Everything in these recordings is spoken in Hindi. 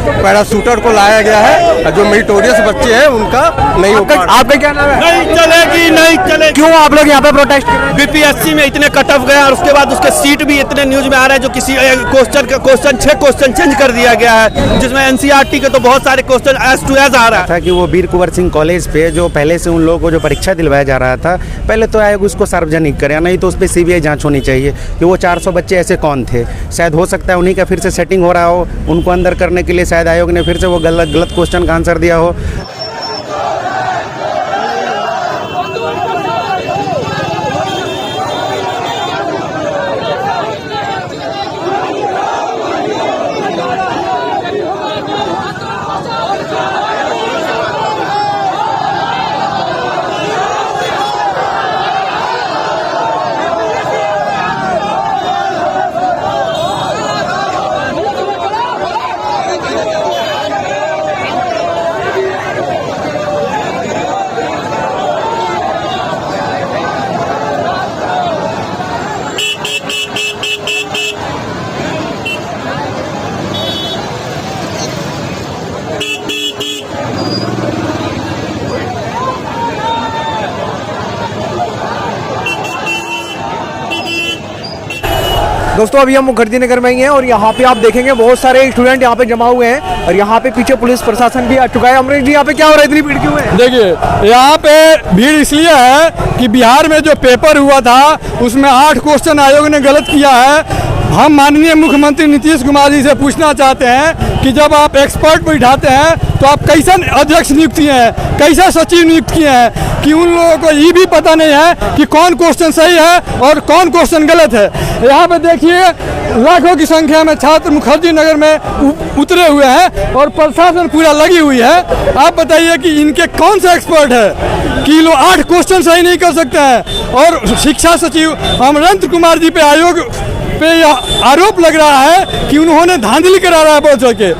पैराशूटर को लाया गया है। जो मेरिटोरियस बच्चे हैं उनका नहीं होगा। आपका क्या नाम है? नहीं चलेगी, नहीं चलेगी। क्यों आप लोग यहाँ पे प्रोटेस्ट कर रहे हैं? बीपीएससी में इतने कट ऑफ गए और उसके बाद उसके सीट भी इतने न्यूज में आ रहा है जो किसी क्वेश्चन 6 क्वेश्चन चेंज कर दिया गया है, जिसमें एनसीईआरटी के तो बहुत सारे क्वेश्चन एज टू एज आ रहा है। कि वो वीर कुंवर सिंह कॉलेज पे जो पहले से उन लोगों को जो परीक्षा दिलवाया जा रहा था, पहले तो आयोग उसको सार्वजनिक करे, नहीं तो उस पर सीबीआई जांच होनी चाहिए कि वो 400 बच्चे ऐसे कौन थे। शायद हो सकता है उन्हीं का फिर से सेटिंग हो रहा हो, उनको अंदर करने के लिए शायद आयोग ने फिर से वो गलत क्वेश्चन का आंसर दिया हो। दोस्तों अभी हम मुखर्जी नगर में ही हैं और यहाँ पे आप देखेंगे बहुत सारे स्टूडेंट यहाँ पे जमा हुए हैं और यहाँ पे पीछे पुलिस प्रशासन भी आ चुका है। अमरीश जी यहाँ पे क्या हो रहा है, इतनी भीड़ क्यों है? देखिए यहाँ पे भीड़ इसलिए है कि बिहार में जो पेपर हुआ था उसमें 8 क्वेश्चन आयोग ने गलत किया है। हम माननीय मुख्यमंत्री नीतीश कुमार जी से पूछना चाहते हैं कि जब आप एक्सपर्ट बैठाते हैं तो आप कैसे अध्यक्ष नियुक्त किए हैं, कैसे सचिव नियुक्त किए हैं कि उन लोगों को ये भी पता नहीं है कि कौन क्वेश्चन सही है और कौन क्वेश्चन गलत है। यहाँ पे देखिए लाखों की संख्या में छात्र मुखर्जी नगर में उतरे हुए हैं और प्रशासन पूरा लगी हुई है। आप बताइए कि इनके कौन सा एक्सपर्ट है कि लोग 8 क्वेश्चन सही नहीं कर सकते हैं। और शिक्षा सचिव अमरेंद्र कुमार जी पे आयोग पे यह आरोप लग रहा है कि उन्होंने धांधली करा रहा है बहुत सके।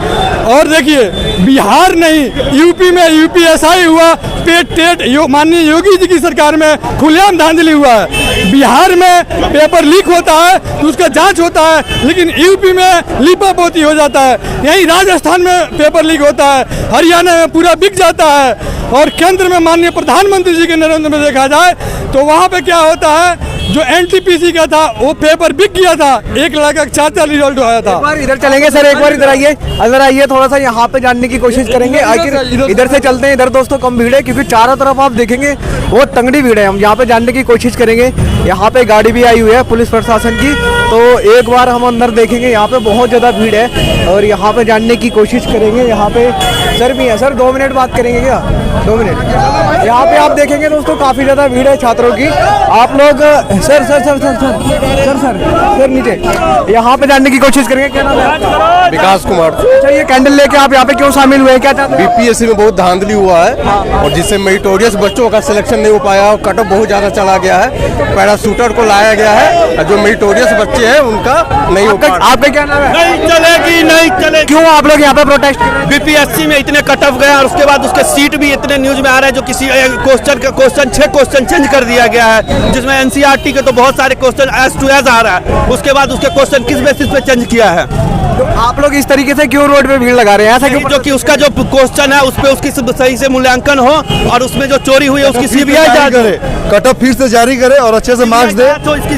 और देखिए बिहार नहीं यूपी में यूपीएसआई हुआ, पेट टेट माननीय योगी जी की सरकार में खुलेआम धांधली हुआ है। बिहार में पेपर लीक होता है तो उसका जांच होता है, लेकिन यूपी में लीपापोती हो जाता है। यहीं राजस्थान में पेपर लीक होता है, हरियाणा में पूरा बिक जाता है। और केंद्र में माननीय प्रधानमंत्री जी के नरेंद्र में देखा जाए तो वहाँ पे क्या होता है, जो एनटीपीसी का था वो पेपर बिक गया था, 1 लाख का 4 रिजल्ट आया था। एक बार इधर चलेंगे सर, एक बार इधर आइए, अंदर आइए, थोड़ा सा यहाँ पे जानने की कोशिश करेंगे। आखिर इधर से चलते हैं, इधर दोस्तों कम भीड़ है क्योंकि चारों तरफ आप देखेंगे वो तंगड़ी भीड़ है। हम यहाँ पे जानने की कोशिश करेंगे। यहाँ पे गाड़ी भी आई हुई है पुलिस प्रशासन की, तो एक बार हम अंदर देखेंगे। यहाँ पे बहुत ज़्यादा भीड़ है और यहाँ पे जानने की कोशिश करेंगे। यहाँ पे सर भी है। सर 2 मिनट बात करेंगे क्या? 2 मिनट। यहाँ पे आप देखेंगे दोस्तों काफ़ी ज़्यादा भीड़ है छात्रों की। आप लोग sir sir sir sir sir sir sir नीचे यहाँ पे जानने की कोशिश करेंगे। क्या नाम है? विकास कुमार। अच्छा, ये कैंडल लेके आप यहाँ पे क्यों शामिल हुए हैं, क्या चाहते हैं? बीपीएससी में बहुत धांधली हुआ है और जिससे मेरिटोरियस बच्चों का सिलेक्शन नहीं हो पाया और कट ऑफ बहुत ज़्यादा चला गया है। पैराशूटर को लाया गया है। जो मेरिटोरियस बच्चे हैं उनका नहीं होगा। आपका क्या नाम है? नहीं चलेगी, नहीं चलेगी। क्यों आप लोग यहाँ पे प्रोटेस्ट कर रहे हैं? बीपीएससी में इतने कट ऑफ गए और उसके बाद उसके सीट भी इतने न्यूज में आ रहा है जो किसी क्वेश्चन 6 क्वेश्चन चेंज कर दिया गया है, जिसमें एनसीईआरटी के तो बहुत सारे क्वेश्चन एज टू एज आ रहा है। उसके बाद उसके क्वेश्चन किस बेसिस पे चेंज किया है? तो आप लोग इस तरीके से क्यों रोड पे भीड़ लगा रहे हैं? ऐसा क्यों? जो कि उसका जो क्वेश्चन है उस पे उसकी सही से मूल्यांकन हो और उसमें जो चोरी हुई है उसकी सीबीआई जांच करे, कट ऑफ फिर से जारी करे और अच्छे से मार्क्स दे।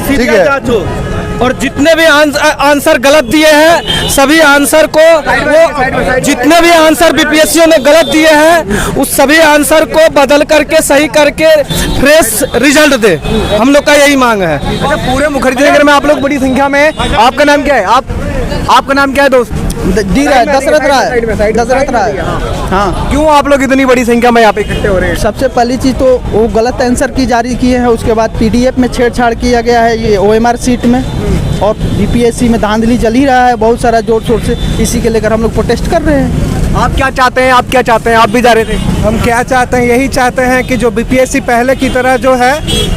ठीक है। और जितने भी आंसर गलत दिए हैं सभी आंसर को जितने भी आंसर बीपीएससी ने गलत दिए हैं उस सभी आंसर को बदल करके सही करके फ्रेश रिजल्ट दे, हम लोग का यही मांग है। अच्छा, पूरे मुखर्जी नगर में आप लोग बड़ी संख्या में। आपका नाम क्या है? आपका नाम क्या है दोस्त? जी राय, दशरथ राय, दशरथ राय। हाँ, क्यों आप लोग इतनी बड़ी संख्या में यहाँ पे इकट्ठे हो रहे हैं? सबसे पहली चीज़ तो वो गलत आंसर की जारी किए हैं, उसके बाद पीडीएफ में छेड़छाड़ किया गया है ये ओएमआर सीट में, और बीपीएससी में धांधली चल ही रहा है बहुत सारा जोर शोर से। इसी के लेकर हम लोग प्रोटेस्ट कर रहे हैं। आप क्या चाहते हैं? आप क्या चाहते हैं? आप भी जा रहे थे। हम क्या चाहते हैं, यही चाहते हैं कि जो बीपीएससी पहले की तरह जो है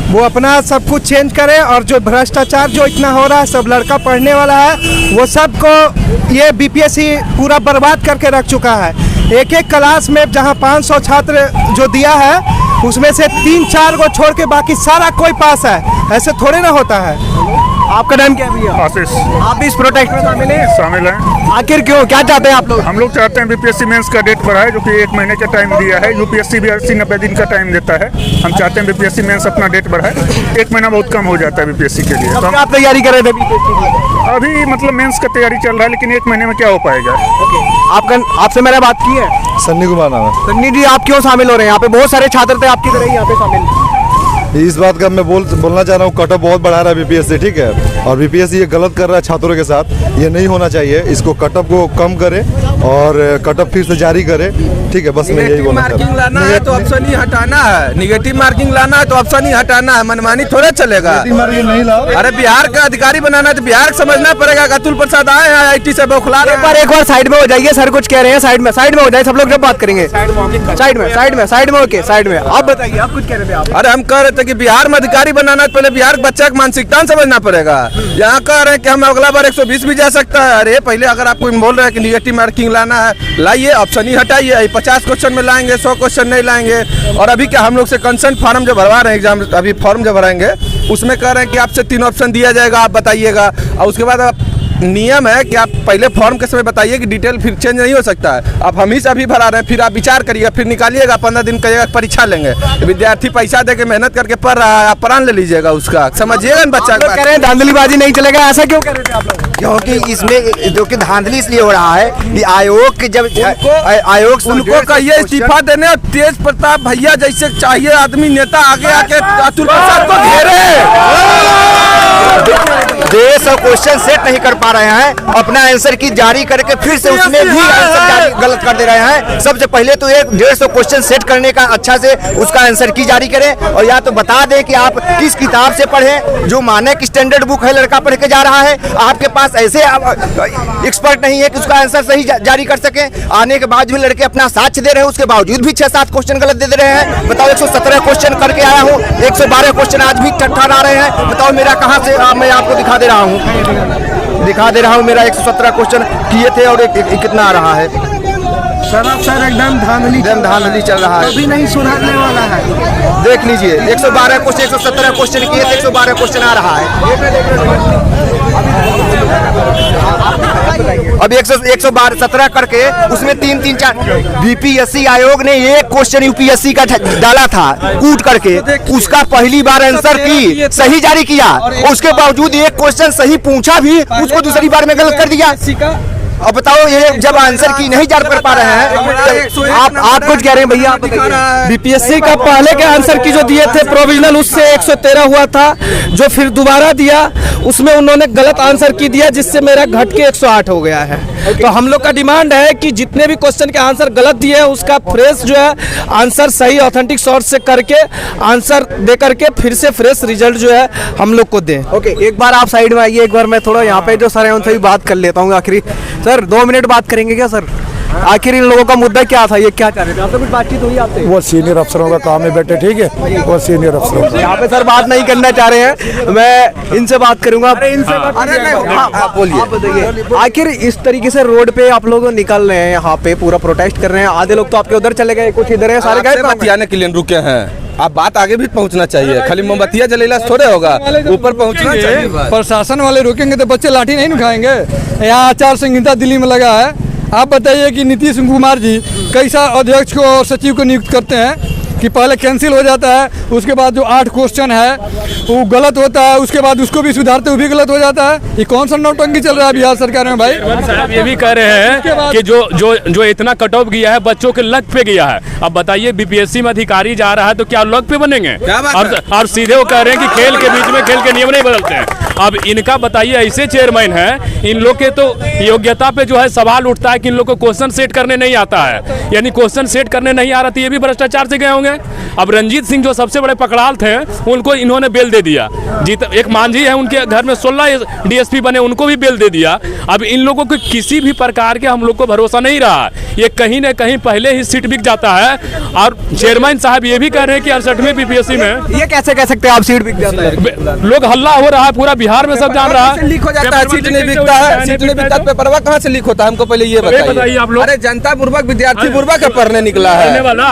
वो अपना सब कुछ चेंज करे और जो भ्रष्टाचार जो इतना हो रहा है, सब लड़का पढ़ने वाला है वो सबको ये बीपीएससी पूरा बर्बाद करके रख चुका है। एक एक क्लास में जहां 500 छात्र जो दिया है उसमें से 3-4 को छोड़ के बाकी सारा कोई पास है। ऐसे थोड़े ना होता है। आपका नाम क्या है भैया? आशीष आप भी इस प्रोटेस्ट में शामिल हैं? शामिल हैं। आखिर क्यों, क्या चाहते हैं आप लोग? हम लोग चाहते हैं बीपीएससी मेंस का डेट बढ़ाए, जो कि 1 महीने का टाइम दिया है। यूपीएससी भी 80-90 दिन का टाइम देता है। हम चाहते हैं बीपीएससी मेंस अपना डेट बढ़ाए। 1 महीना बहुत कम हो जाता है बीपीएससी के लिए। तो हम आप तैयारी कर रहे थे बीपीएससी की? अभी मतलब मेंस का तैयारी चल रहा है, लेकिन 1 महीने में क्या हो पाएगा। आपसे मैंने बात की है? सन्नी कुमार नाम है। सन्नी जी, आप क्यों शामिल हो रहे हैं? यहाँ पे बहुत सारे छात्र थे आपकी तरह ही यहाँ पे शामिल। इस बात का मैं बोलना चाह रहा हूँ, कट ऑफ बहुत बढ़ा रहा है बीपीएससी, ठीक है, और बीपीएससी ये गलत कर रहा है छात्रों के साथ। ये नहीं होना चाहिए। इसको कट ऑफ को कम करे और कट ऑफ फिर से जारी करे, ठीक है। बस मैं यही बोलना चाहता हूँ। लाना है तो ऑप्शन ही हटाना है, निगेटिव मार्किंग लाना है तो ऑप्शन ही हटाना है, मनमानी थोड़ा चलेगा। नहीं लाओ। अरे बिहार का अधिकारी बनाना है तो बिहार को समझना पड़ेगा। अतुल प्रसाद आए हैं IT से बौखला रहे हैं। एक बार साइड में हो जाइए, सर कुछ कह रहे हैं। साइड में हो जाए, सब लोग जब बात करेंगे। साइड में ओके, साइड में। आप बताइए, आप कुछ कह रहे थे? आप अरे हम कह रहे थे कि बिहार में अधिकारी बनाना है, पहले बिहार के बच्चा की मानसिकता समझना पड़ेगा। यहाँ कह रहे हैं कि हम अगला बार 120 भी जा सकता है। अरे पहले अगर आपको बोल रहे हैं कि निगेटिव मार्किंग लाना है, लाइए, ऑप्शन ही हटाइए। 50 क्वेश्चन में लाएंगे, 100 क्वेश्चन नहीं लाएंगे। और अभी क्या हम लोग से कंसेंट फॉर्म जो भरवा रहे हैं, एग्जाम अभी फॉर्म जो भराएंगे, उसमें कह रहे हैं कि आपसे 3 ऑप्शन दिया जाएगा, आप बताइएगा। और उसके बाद आप नियम है कि आप पहले फॉर्म के समय बताइए कि डिटेल फिर चेंज नहीं हो सकता है। अब हम ही से अभी भरा रहे हैं, फिर आप विचार करिएगा, फिर निकालिएगा। 15 दिन कहिएगा परीक्षा लेंगे। विद्यार्थी पैसा दे के मेहनत करके पढ़ रहा है, आप प्राण ले लीजिएगा उसका, समझिएगा ना बच्चा। कह रहे हैं धांधलीबाजी नहीं चलेगा, ऐसा क्यों कह रहे थे आप लोग? क्योंकि इसमें जो कि धांधली इसलिए हो रहा है कि आयोग के जब आयोग उनको कहिए इस्तीफा देने, और तेज प्रताप भैया जैसे चाहिए आदमी नेता आगे आके अतुल प्रसाद को घेरे। देश और क्वेश्चन सेट नहीं कर पा रहे हैं, अपना आंसर की जारी करके फिर से उसमें भी आंसर गलत कर दे रहे हैं। सबसे पहले तो 150 क्वेश्चन सेट करने का अच्छा से उसका आंसर की जारी करें, और या तो बता दें कि आप किस किताब से पढ़ें, जो मानक स्टैंडर्ड बुक है लड़का पढ़ के जा रहा है। आपके पास ऐसे एक्सपर्ट नहीं है कि उसका आंसर सही जारी कर सके। आने के बाद भी लड़के अपना साक्ष्य दे रहे हैं, उसके बावजूद भी 6-7 क्वेश्चन गलत दे रहे हैं। बताओ, 117 क्वेश्चन करके आया हूँ, 112 क्वेश्चन आज भी ठहरा रहे हैं। बताओ मेरा कहाँ से, मैं आपको दिखा दे रहा हूँ मेरा 117 क्वेश्चन किए थे और कितना आ रहा है। सर एकदम धांधली चल रहा है, अभी नहीं सुधारने वाला है। देख लीजिए, 112 क्वेश्चन, 117 क्वेश्चन किए थे, 112 क्वेश्चन आ रहा है। अब 117 करके उसमें 3-3-4 बीपीएससी आयोग ने एक क्वेश्चन यूपीएससी का डाला था कूट करके, उसका पहली बार आंसर की सही जारी किया, उसके बावजूद एक क्वेश्चन सही पूछा भी, उसको दूसरी बार में गलत कर दिया। अब बताओ, ये जब आंसर की नहीं जान कर पा रहे हैं, आप कुछ कह रहे हैं भैया? बीपीएससी का पहले के आंसर की जो दिए थे प्रोविजनल, उससे 113 हुआ था। जो फिर दोबारा दिया उसमें उन्होंने गलत आंसर की दिया, जिससे मेरा घट के 108 हो गया है। तो हम लोग का डिमांड है कि जितने भी क्वेश्चन के आंसर गलत दिए हैं, उसका फ्रेश जो है आंसर सही ऑथेंटिक सोर्स से करके आंसर दे करके फिर से फ्रेश रिजल्ट जो है हम लोग को दें। ओके, एक बार आप साइड में आइए, एक बार मैं थोड़ा यहाँ पे जो सर है उनसे भी बात कर लेता हूँ। आखिरी सर 2 मिनट बात करेंगे क्या सर? आखिर इन लोगों का मुद्दा क्या था, ये क्या चाह रहे थे? आपसे कुछ बातचीत हुई आपसे? वो सीनियर अफसरों का काम है बेटे, ठीक है, वो सीनियर अफसरों। यहाँ पे सर बात नहीं करना चाह रहे हैं, मैं इनसे बात करूंगा। बोलिए, आखिर इस तरीके से रोड पे आप लोग निकल रहे हैं, यहाँ पे पूरा प्रोटेस्ट कर रहे हैं, आधे लोग तो आपके उधर चले गए, कुछ इधर है, सारे गए बतियाने के लिए रुके हैं। आप बात आगे भी पहुंचना चाहिए, खाली मोमबत्तियां जलेला थोड़े होगा, ऊपर पहुंचना चाहिए। प्रशासन वाले रुकेंगे तो बच्चे लाठी नहीं उठाएंगे। यहाँ आचार संहिता दिल्ली में लगा है। आप बताइए कि नीतीश कुमार जी कैसा अध्यक्ष को और सचिव को नियुक्त करते हैं कि पहले कैंसिल हो जाता है, उसके बाद जो 8 क्वेश्चन है वो गलत होता है, उसके बाद उसको भी सुधारते हुए भी गलत हो जाता है। ये कौन सा नौटंकी चल रहा है बिहार सरकार में भाई? साहब ये भी कह रहे हैं कि जो इतना कट ऑफ गया है बच्चों के लक पे गया है। अब बताइए, बीपीएससी में अधिकारी जा रहा है तो क्या लक पे बनेंगे? और सीधे वो कह रहे हैं कि खेल के बीच में खेल के नियम नहीं बदलते हैं। अब इनका बताइए, ऐसे चेयरमैन है, इन लोग के तो योग्यता पे जो है सवाल उठता है कि इन लोग को क्वेश्चन सेट करने नहीं आता है, यानी क्वेश्चन सेट करने नहीं आ रहा था, ये भी भ्रष्टाचार से गए होंगे। अब रंजीत सिंह जो सबसे बड़े पकड़ाल थे, उनको इन्होंने बेल दे दिया। एक मांझी है, उनके घर में 16 डीएसपी बने, उनको भी बेल दे दिया। अब इन लोगों को किसी भी प्रकार के हम लोग को भरोसा नहीं रहा। ये कहीं न कहीं पहले ही सीट बिक जाता है। और चेयरमैन साहब ये भी कह रहे हैं कि 68वें बीपीएससी में ये कैसे कह सकते हैं आप सीट बिक जाता है? लोग हल्ला हो रहा है, पूरा बिहार में सब जान रहा है। लीक हो जाता है, सीट नहीं बिकता है, सीट नहीं बिकता, पेपरवा कहाँ से लीक होता है? हमको पहले ये बताइए आप लोग। अरे जनता पूर्वक विद्यार्थी पूर्वक पढ़ने निकला है वाला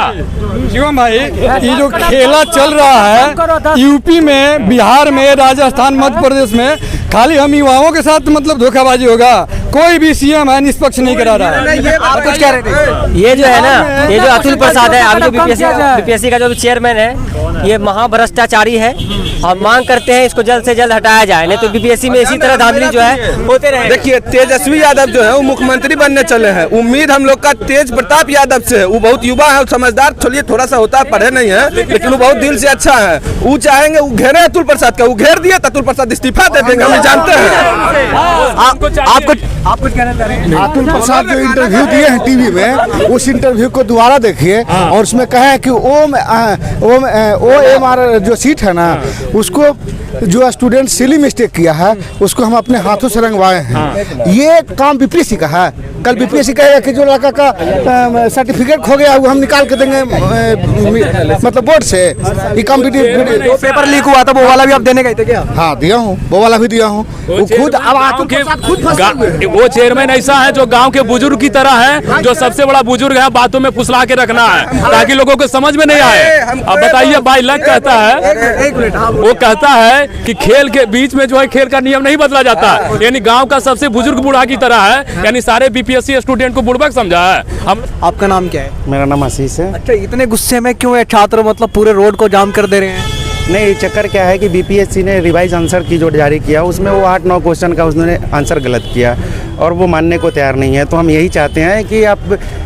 शिवम भाई, ये जो खेला चल रहा है यूपी में, बिहार में, राजस्थान, मध्य प्रदेश में, खाली हम युवाओं के साथ मतलब धोखाबाजी होगा। कोई भी सीएम है निष्पक्ष नहीं करा रहा है। आप कुछ कह रहे थे? ये जो है ना, ये जो अतुल प्रसाद है, अभी जो बीपीएससी का जो चेयरमैन है, ये महाभ्रष्टाचारी है और मांग करते हैं इसको जल्द से जल्द हटाया जाए, नहीं तो बीपीएससी में इसी तरह धांधली जो है होते रहे। देखिए तेजस्वी यादव जो है वो मुख्यमंत्री बनने चले हैं। उम्मीद हम लोग का तेज प्रताप यादव से है। वो बहुत युवा है, समझदार, चलिए थोड़ा सा होता है, पढ़े नहीं है, लेकिन वो बहुत दिल से अच्छा है। वो चाहेंगे, वो घेरे अतुल प्रसाद का, वो घेर दिए तो अतुल प्रसाद इस्तीफा दे देंगे, हम जानते हैं। आप कुछ कहना चाह रहे हैं? अतुल प्रसाद जो इंटरव्यू दिए हैं टीवी में, उस इंटरव्यू को दोबारा देखिए और उसमें कहा है कि OMR जो सीट है ना, उसको जो स्टूडेंट सिली मिस्टेक किया है उसको हम अपने हाथों से रंगवाए हैं। ये काम बीपीएससी का है। कल बीपीएससी कहेगा कि जो लड़का का सर्टिफिकेट खो गया वो हम निकाल के देंगे मतलब बोर्ड से। ये कॉम्पिटिटिव पेपर लीक हुआ था, वो वाला भी आप देने गए थे क्या? हाँ दिया हूँ, वो वाला भी दिया हूँ। वो खुद वो चेयरमैन ऐसा है जो गांव के बुजुर्ग की तरह है, जो सबसे बड़ा बुजुर्ग है, बातों में फुसला के रखना है ताकि लोगों को समझ में नहीं आए। अब बताइए, बाई लक कहता है, वो कहता है कि खेल के बीच में जो है खेल का नियम नहीं बदला जाता, यानी गांव का सबसे बुजुर्ग बूढ़ा की तरह है, यानी सारे बीपीएससी स्टूडेंट को बुड़बक समझा है। हम आपका नाम क्या है? मेरा नाम आशीष है। अच्छा, इतने गुस्से में क्यों है छात्र, मतलब पूरे रोड को जाम कर दे रहे हैं? नहीं, चक्कर क्या है कि बीपीएससी ने रिवाइज आंसर की जो जारी किया उसमें वो 8-9 क्वेश्चन का उसने आंसर गलत किया और वो मानने को तैयार नहीं है। तो हम यही चाहते हैं कि आप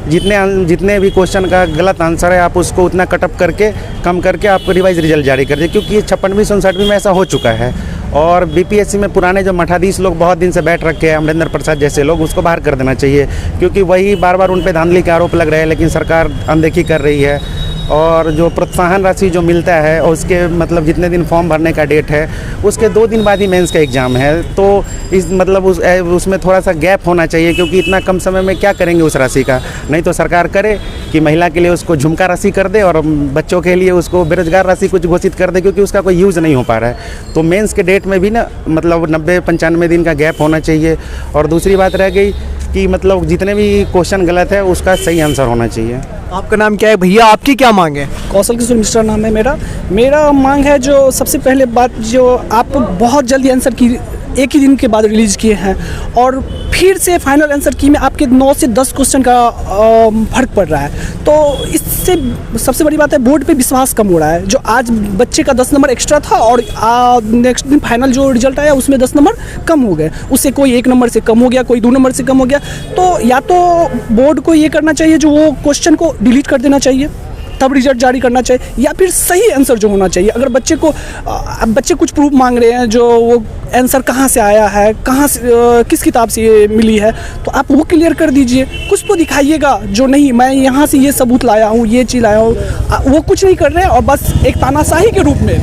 जितने भी क्वेश्चन का गलत आंसर है आप उसको उतना कटअप करके कम करके आप रिवाइज रिजल्ट जारी कर दें, क्योंकि ये 56वीं में ऐसा हो चुका है। और बीपीएससी में पुराने जो मठाधीश लोग बहुत दिन से बैठ रखे हैं, अमरिंदर प्रसाद जैसे लोग, उसको बाहर कर देना चाहिए, क्योंकि वही बार बार उन पर धांधली के आरोप लग रहे हैं, लेकिन सरकार अनदेखी कर रही है। और जो प्रोत्साहन राशि जो मिलता है और उसके मतलब जितने दिन फॉर्म भरने का डेट है उसके 2 दिन बाद ही मेंस का एग्ज़ाम है, तो इस मतलब उसमें थोड़ा सा गैप होना चाहिए, क्योंकि इतना कम समय में क्या करेंगे उस राशि का। नहीं तो सरकार करे कि महिला के लिए उसको झुमका राशि कर दे और बच्चों के लिए उसको बेरोजगार राशि कुछ घोषित कर दे, क्योंकि उसका कोई यूज़ नहीं हो पा रहा है। तो मेंस के डेट में भी ना मतलब 90-95 दिन का गैप होना चाहिए। और दूसरी बात रह गई कि मतलब जितने भी क्वेश्चन गलत है उसका सही आंसर होना चाहिए। आपका नाम क्या है भैया, आपकी क्या मांग है? कौशल किशोर मिश्रा नाम है मेरा मांग है, जो सबसे पहले बात, जो आप बहुत जल्दी आंसर की एक ही दिन के बाद रिलीज़ किए हैं और फिर से फाइनल आंसर की में आपके 9 से 10 क्वेश्चन का फर्क पड़ रहा है, तो इससे सबसे बड़ी बात है बोर्ड पे विश्वास कम हो रहा है। जो आज बच्चे का 10 नंबर एक्स्ट्रा था और नेक्स्ट दिन फाइनल जो रिजल्ट आया उसमें 10 नंबर कम हो गए, उससे कोई 1 नंबर से कम हो गया, कोई 2 नंबर से कम हो गया। तो या तो बोर्ड को ये करना चाहिए जो वो क्वेश्चन को डिलीट कर देना चाहिए, तब रिजल्ट जारी करना चाहिए, या फिर सही आंसर जो होना चाहिए। अगर बच्चे कुछ प्रूफ मांग रहे हैं, जो वो आंसर कहाँ से आया है, कहाँ से किस किताब से ये मिली है, तो आप वो क्लियर कर दीजिए। कुछ तो दिखाइएगा, जो नहीं मैं यहाँ से ये सबूत लाया हूँ, ये चीज़ लाया हूँ, वो कुछ नहीं कर रहे हैं और बस एक तानाशाही के रूप में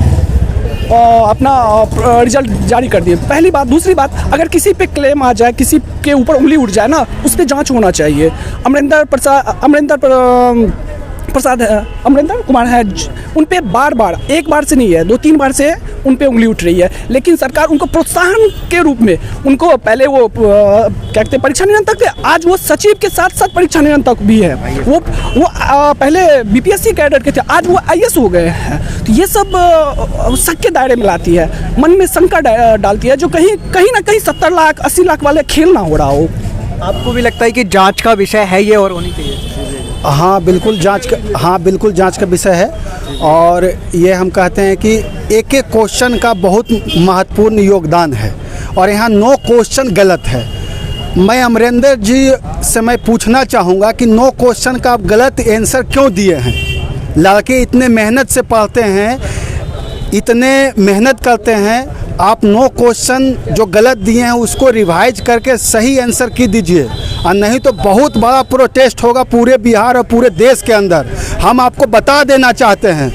अपना रिजल्ट जारी कर दिए। पहली बात। दूसरी बात, अगर किसी पे क्लेम आ जाए, किसी के ऊपर उंगली उठ जाए ना, उस पर जाँच होना चाहिए। अमरिंदर कुमार है, उन पे बार एक बार से नहीं है, 2-3 बार से उन पे उंगली उठ रही है, लेकिन सरकार उनको प्रोत्साहन के रूप में उनको पहले वो क्या कहते हैं परीक्षा नियंत्रक थे, आज वो सचिव के साथ साथ परीक्षा नियंत्रक भी है। वो पहले बीपीएससी कैडर के थे, आज वो आईएएस हो गए हैं। तो ये सब शक के दायरे में लाती है, मन में शंका डालती है, जो कहीं ना कहीं 70 लाख 80 लाख वाले खेल ना हो रहा हो। आपको भी लगता है कि जांच का विषय है ये और होनी चाहिए? हाँ बिल्कुल जांच का विषय है। और ये हम कहते हैं कि एक क्वेश्चन का बहुत महत्वपूर्ण योगदान है और यहाँ 9 क्वेश्चन गलत है। मैं अमरिंदर जी से मैं पूछना चाहूँगा कि 9 क्वेश्चन का आप गलत आंसर क्यों दिए हैं? लड़के इतने मेहनत से पढ़ते हैं, इतने मेहनत करते हैं, आप 9 क्वेश्चन जो गलत दिए हैं उसको रिवाइज करके सही आंसर की दीजिए, और नहीं तो बहुत बड़ा प्रोटेस्ट होगा पूरे बिहार और पूरे देश के अंदर। हम आपको बता देना चाहते हैं,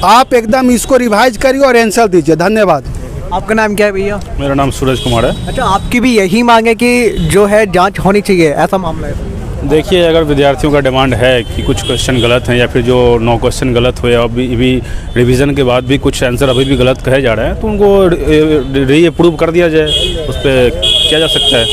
आप एकदम इसको रिवाइज करिए और आंसर दीजिए। धन्यवाद। आपका नाम क्या है भैया? मेरा नाम सूरज कुमार है। अच्छा, आपकी भी यही मांग है कि जो है जांच होनी चाहिए, ऐसा मामला है? देखिए, अगर विद्यार्थियों का डिमांड है कि कुछ क्वेश्चन गलत हैं या फिर जो 9 क्वेश्चन गलत हुए अभी रिवीजन के बाद भी कुछ आंसर अभी भी गलत कहे जा रहे हैं, तो उनको रीअप्रूव कर दिया जाए। उस पर किया जा सकता है,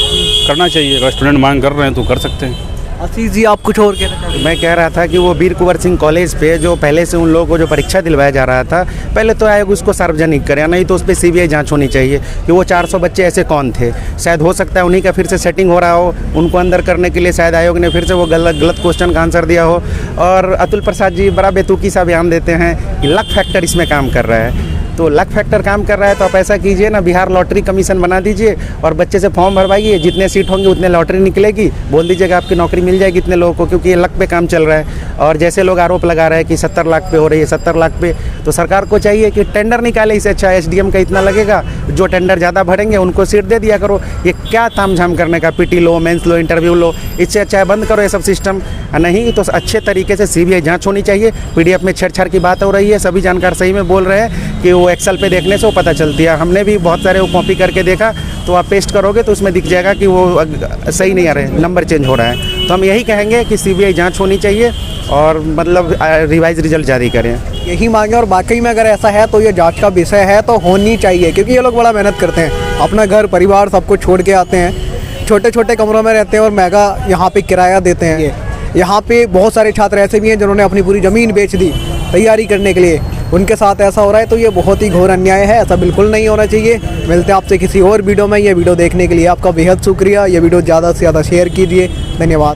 करना चाहिए। अगर स्टूडेंट मांग कर रहे हैं तो कर सकते हैं। आशीष जी, आप कुछ और कहना चाहते हैं? मैं कह रहा था कि वो वीर कुंवर सिंह कॉलेज पे जो पहले से उन लोगों को जो परीक्षा दिलवाया जा रहा था, पहले तो आयोग उसको सार्वजनिक करे, नहीं तो उस पर सीबीआई जांच होनी चाहिए कि वो 400 बच्चे ऐसे कौन थे। शायद हो सकता है उन्हीं का फिर से सेटिंग हो रहा हो, उनको अंदर करने के लिए शायद आयोग ने फिर से वो गलत क्वेश्चन का आंसर दिया हो। और अतुल प्रसाद जी बड़ा बेतुकी सा बयान देते हैं कि लक फैक्टर इसमें काम कर रहा है। तो लक फैक्टर काम कर रहा है तो आप ऐसा कीजिए ना, बिहार लॉटरी कमीशन बना दीजिए और बच्चे से फॉर्म भरवाइए, जितने सीट होंगे उतने लॉटरी निकलेगी, बोल दीजिएगा आपकी नौकरी मिल जाएगी इतने लोगों को, क्योंकि ये लक पे काम चल रहा है। और जैसे लोग आरोप लगा रहे हैं कि 70 लाख पे हो रही है, 70 लाख पे, तो सरकार को चाहिए कि टेंडर निकाले। इससे अच्छा एसडीएम का इतना लगेगा, जो टेंडर ज़्यादा भरेंगे उनको सीट दे दिया करो। ये क्या तामझाम करने का, पीटी लो, मेंस लो, इंटरव्यू लो, इससे अच्छा है बंद करो ये सब सिस्टम। नहीं तो अच्छे तरीके से सीबीआई जांच होनी चाहिए। पीडीएफ में छेड़छाड़ की बात हो रही है, सभी जानकार सही में बोल रहे हैं कि वो एक्सेल पे देखने से वो पता चलती है। हमने भी बहुत सारे वो कॉपी करके देखा, तो आप पेस्ट करोगे तो उसमें दिख जाएगा कि वो सही नहीं आ रहे, नंबर चेंज हो रहा है। तो हम यही कहेंगे कि सीबीआई जांच होनी चाहिए और मतलब रिवाइज रिजल्ट जारी करें, यही मांगे। और वाकई में अगर ऐसा है तो ये जांच का विषय है तो होनी चाहिए, क्योंकि ये लोग बड़ा मेहनत करते हैं, अपना घर परिवार सब कुछ छोड़ के आते हैं, छोटे छोटे कमरों में रहते हैं और महंगा यहाँ पे किराया देते हैं। यहाँ पे बहुत सारे छात्र ऐसे भी हैं जिन्होंने अपनी पूरी ज़मीन बेच दी तैयारी करने के लिए, उनके साथ ऐसा हो रहा है। तो ये बहुत ही घोर अन्याय है, ऐसा बिल्कुल नहीं होना चाहिए। मिलते हैं आपसे किसी और वीडियो में। ये वीडियो देखने के लिए आपका बेहद शुक्रिया। ये वीडियो ज़्यादा से ज़्यादा शेयर कीजिए। धन्यवाद।